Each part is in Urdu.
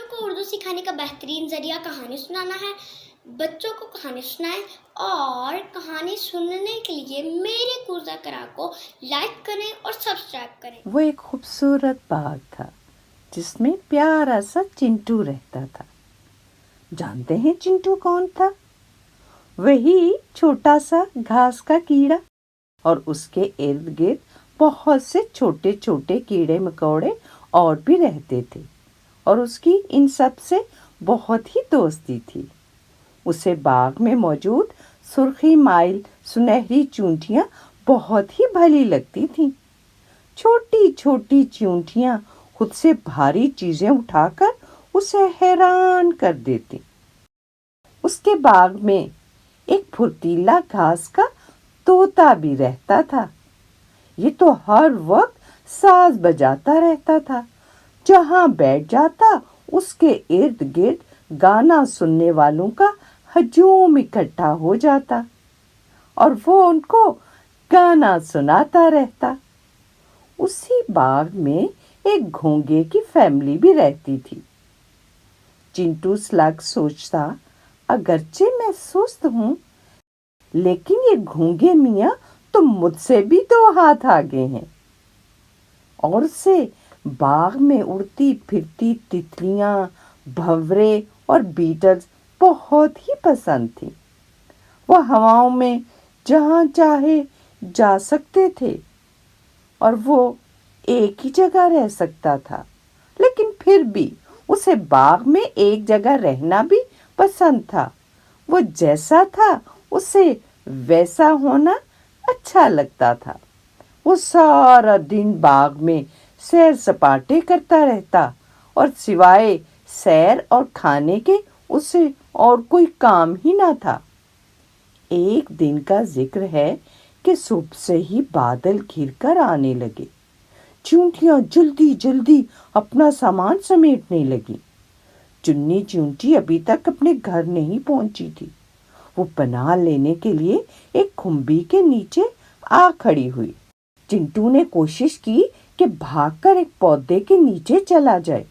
بچوں کو اردو سکھانے کا بہترین ذریعہ کہانی سنانا ہے۔ بچوں کو کہانی سنائیں اور کہانی سننے کے لیے میرے کوزہ کرا کو لائک کریں اور سبسکرائب کریں۔ وہ ایک خوبصورت باغ تھا جس میں پیارا سا چنٹو رہتا تھا۔ جانتے ہیں چنٹو کون تھا؟ وہی چھوٹا سا گھاس کا کیڑا، اور اس کے ارد گرد بہت سے چھوٹے چھوٹے کیڑے مکوڑے اور بھی رہتے تھے، اور اس کی ان سب سے بہت ہی دوستی تھی۔ اسے باغ میں موجود سرخی مائل سنہری چونٹیاں بہت ہی بھلی لگتی تھیں۔ چھوٹی چھوٹی چونٹیاں خود سے بھاری چیزیں اٹھا کر اسے حیران کر دیتی۔ اس کے باغ میں ایک پھرتیلا گھاس کا طوطا بھی رہتا تھا۔ یہ تو ہر وقت ساز بجاتا رہتا تھا۔ جہاں بیٹھ جاتا اس کے ارد گرد گانا سننے والوں کا ہجوم اکٹھا ہو جاتا اور وہ ان کو گانا سناتا رہتا۔ اسی باغ میں ایک گھونگے کی فیملی بھی رہتی تھی۔ چنٹو سلگ سوچتا، اگرچہ میں سست ہوں لیکن یہ گھونگے میاں تو مجھ سے بھی 2 ہاتھ آگے ہیں، اور اسے باغ میں اڑتی پھرتی تتلیاں، بھنورے اور بیٹلز بہت ہی پسند تھیں۔ وہ ہواؤں میں جہاں چاہے جا سکتے تھے اور وہ ایک ہی جگہ رہ سکتا تھا، لیکن پھر بھی اسے باغ میں ایک جگہ رہنا بھی پسند تھا۔ وہ جیسا تھا اسے ویسا ہونا اچھا لگتا تھا۔ وہ سارا دن باغ میں سیر سپاٹے کرتا رہتا اور سوائے سیر اور کھانے کے اسے اور کوئی کام ہی نہ تھا۔ ایک دن کا ذکر ہے کہ صبح سے ہی بادل گھر کر آنے لگے۔ چونٹیاں جلدی جلدی اپنا سامان سمیٹنے لگی۔ چنی چونٹی ابھی تک اپنے گھر نہیں پہنچی تھی۔ وہ پناہ لینے کے لیے ایک کھمبی کے نیچے آ کھڑی ہوئی۔ چنٹو نے کوشش کی کہ بھاگ کر ایک پودے کے نیچے چلا جائے،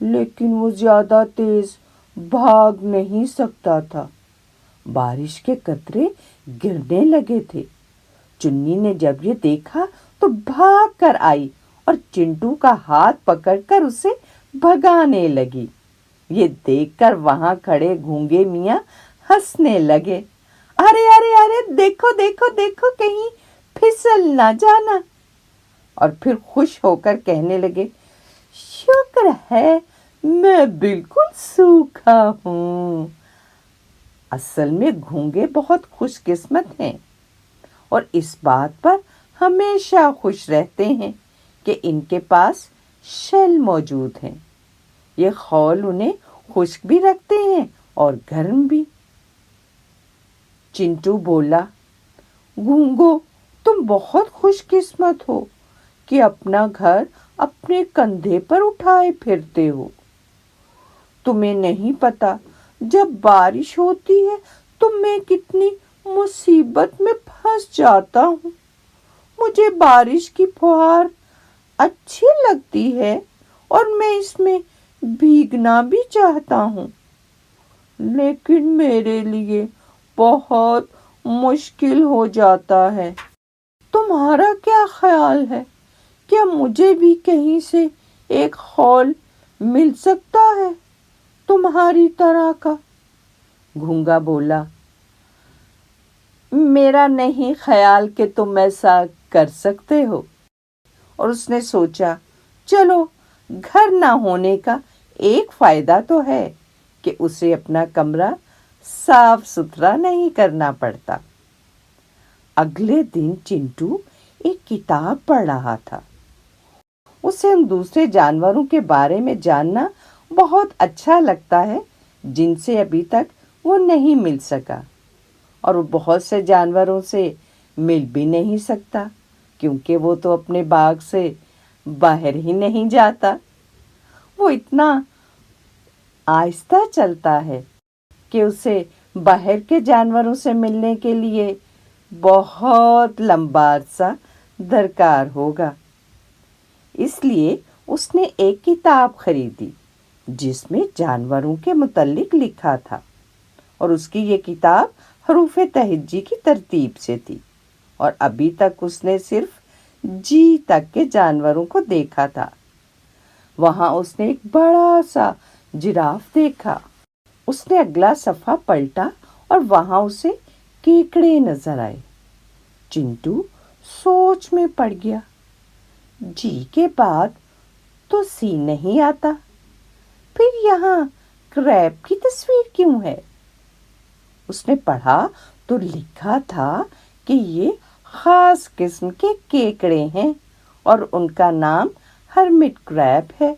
لیکن وہ زیادہ تیز بھاگ نہیں سکتا تھا۔ بارش کے قطرے گرنے لگے تھے۔ چنی نے جب یہ دیکھا تو بھاگ کر آئی اور چنٹو کا ہاتھ پکڑ کر اسے بھگانے لگی۔ یہ دیکھ کر وہاں کھڑے گھونگے میاں ہنسنے لگے۔ ارے ارے ارے، دیکھو دیکھو دیکھو، کہیں پھسل نہ جانا، اور پھر خوش ہو کر کہنے لگے، شکر ہے میں بالکل سوکھا ہوں۔ اصل میں گھونگے بہت خوش قسمت ہیں اور اس بات پر ہمیشہ خوش رہتے ہیں کہ ان کے پاس شل موجود ہیں۔ یہ خول انہیں خشک بھی رکھتے ہیں اور گرم بھی۔ چنٹو بولا، گھونگو تم بہت خوش قسمت ہو کہ اپنا گھر اپنے کندھے پر اٹھائے پھرتے ہو۔ تمہیں نہیں پتا جب بارش ہوتی ہے تو میں کتنی مصیبت میں پھنس جاتا ہوں۔ مجھے بارش کی پھوہار اچھی لگتی ہے اور میں اس میں بھیگنا بھی چاہتا ہوں، لیکن میرے لیے بہت مشکل ہو جاتا ہے۔ تمہارا کیا خیال ہے؟ کیا مجھے بھی کہیں سے ایک خول مل سکتا ہے تمہاری طرح کا؟ گھونگا بولا، میرا نہیں خیال کہ تم ایسا کر سکتے ہو۔ اور اس نے سوچا، چلو گھر نہ ہونے کا ایک فائدہ تو ہے کہ اسے اپنا کمرہ صاف ستھرا نہیں کرنا پڑتا۔ اگلے دن چنٹو ایک کتاب پڑھ رہا تھا۔ اسے ان دوسرے جانوروں کے بارے میں جاننا بہت اچھا لگتا ہے جن سے ابھی تک وہ نہیں مل سکا، اور وہ بہت سے جانوروں سے مل بھی نہیں سکتا کیونکہ وہ تو اپنے باغ سے باہر ہی نہیں جاتا۔ وہ اتنا آہستہ چلتا ہے کہ اسے باہر کے جانوروں سے ملنے کے لیے بہت لمبا عرصہ درکار ہوگا۔ اس لیے اس نے ایک کتاب خریدی جس میں جانوروں کے متعلق لکھا تھا، اور اس کی یہ کتاب حروف تہجی کی ترتیب سے تھی، اور ابھی تک اس نے صرف جی تک کے جانوروں کو دیکھا تھا۔ وہاں اس نے ایک بڑا سا جراف دیکھا۔ اس نے اگلا صفحہ پلٹا اور وہاں اسے کیکڑے نظر آئے۔ چنٹو سوچ میں پڑ گیا، جی کے بعد تو سی نہیں آتا، پھر یہاں کریب کی تصویر کیوں ہے؟ اس نے پڑھا تو لکھا تھا کہ یہ خاص قسم کے کیکڑے ہیں اور ان کا نام ہرمٹ کریب ہے۔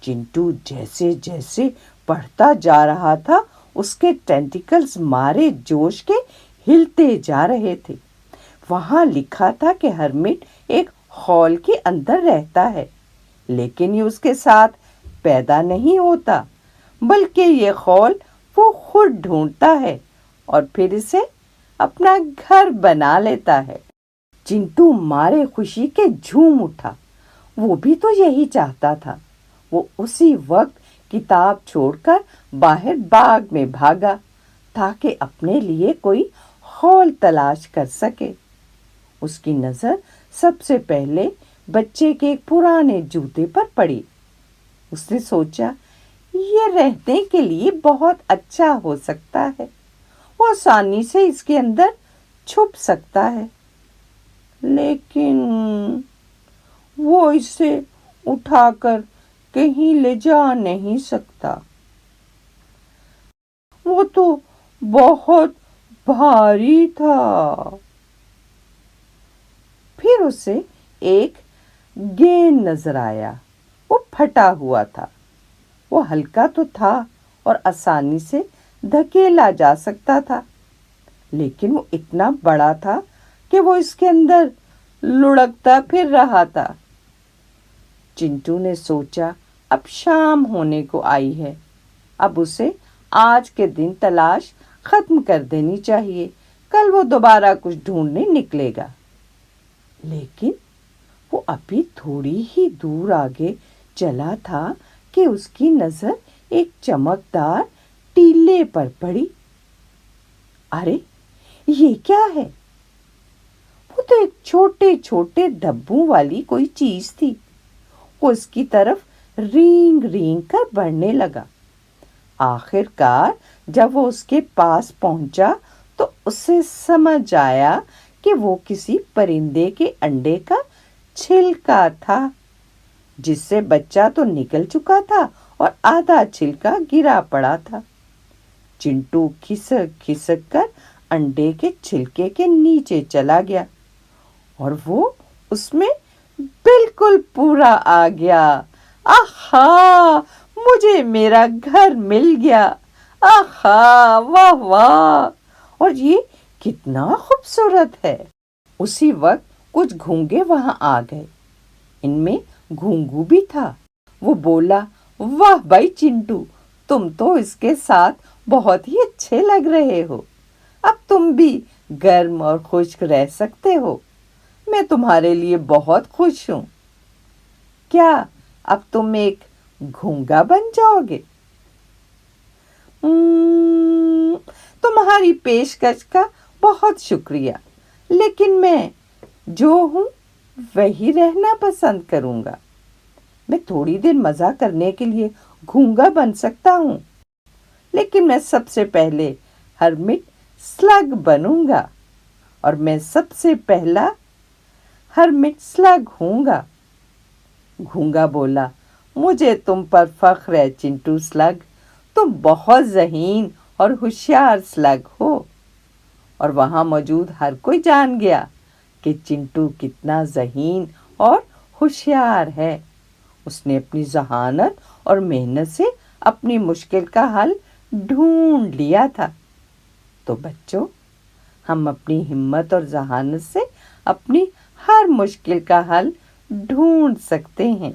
چنٹو جیسے جیسے پڑھتا جا رہا تھا اس کے ٹینٹیکلز مارے جوش کے ہلتے جا رہے تھے۔ وہاں لکھا تھا کہ ہرمٹ ایک خول کے اندر رہتا ہے، لیکن یہ اس کے ساتھ پیدا نہیں ہوتا، بلکہ یہ خول وہ خود ڈھونڈتا ہے اور پھر اسے اپنا گھر بنا لیتا ہے۔ چنٹو مارے خوشی کے جھوم اٹھا، وہ بھی تو یہی چاہتا تھا۔ وہ اسی وقت کتاب چھوڑ کر باہر باغ میں بھاگا تاکہ اپنے لیے کوئی خول تلاش کر سکے۔ اس کی نظر سب سے پہلے بچے کے ایک پرانے جوتے پر پڑی۔ اس نے سوچا، یہ رہنے کے لیے بہت اچھا ہو سکتا ہے، وہ آسانی سے اس کے اندر چھپ سکتا ہے، لیکن وہ اسے اٹھا کر کہیں لے جا نہیں سکتا، وہ تو بہت بھاری تھا۔ پھر اسے ایک گیند نظر آیا، وہ پھٹا ہوا تھا۔ وہ ہلکا تو تھا اور آسانی سے دھکیلا جا سکتا تھا، لیکن وہ اتنا بڑا تھا کہ وہ اس کے اندر لڑکتا پھر رہا تھا۔ چنٹو نے سوچا، اب شام ہونے کو آئی ہے، اب اسے آج کے دن تلاش ختم کر دینی چاہیے، کل وہ دوبارہ کچھ ڈھونڈنے نکلے گا۔ لیکن وہ ابھی تھوڑی ہی دور آگے چلا تھا کہ اس کی نظر ایک چمکدار ٹیلے پر پڑی۔ ارے یہ کیا ہے؟ وہ تو ایک چھوٹے چھوٹے دھبوں والی کوئی چیز تھی۔ وہ اس کی طرف رینگ رینگ کر بڑھنے لگا۔ آخر کار جب وہ اس کے پاس پہنچا تو اسے سمجھ آیا کہ وہ کسی پرندے کے انڈے کا چھلکا تھا، جس سے بچہ تو نکل چکا تھا اور آدھا چھلکا گرا پڑا تھا۔ چنٹو کھسک کھسک کر انڈے کے چھلکے کے نیچے چلا گیا اور وہ اس میں بالکل پورا آ گیا۔ آہا، مجھے میرا گھر مل گیا، آہا، واہ واہ، اور یہ کتنا خوبصورت ہے۔ اسی وقت کچھ گھونگے وہاں آ گئے، ان میں گھونگو بھی تھا۔ وہ بولا، واہ بھائی چنٹو، تم تو اس کے ساتھ بہت ہی اچھے لگ رہے ہو، اب تم بھی گرم اور خشک رہ سکتے ہو، میں تمہارے لیے بہت خوش ہوں۔ کیا اب تم ایک گھونگا بن جاؤ گے؟ تمہاری پیشکش کا بہت شکریہ، لیکن میں جو ہوں وہی رہنا پسند کروں گا۔ میں تھوڑی دیر مزہ کرنے کے لیے گھونگا بن سکتا ہوں، لیکن میں سب سے پہلے ہرمٹ سلگ بنوں گا، اور میں سب سے پہلا ہرمٹ سلگ ہوں گا۔ گھونگا بولا، مجھے تم پر فخر ہے چنٹو سلگ، تم بہت ذہین اور ہوشیار سلگ ہو۔ اور وہاں موجود ہر کوئی جان گیا کہ چنٹو کتنا ذہین اور ہوشیار ہے۔ اس نے اپنی ذہانت اور محنت سے اپنی مشکل کا حل ڈھونڈ لیا تھا۔ تو بچوں، ہم اپنی ہمت اور ذہانت سے اپنی ہر مشکل کا حل ڈھونڈ سکتے ہیں۔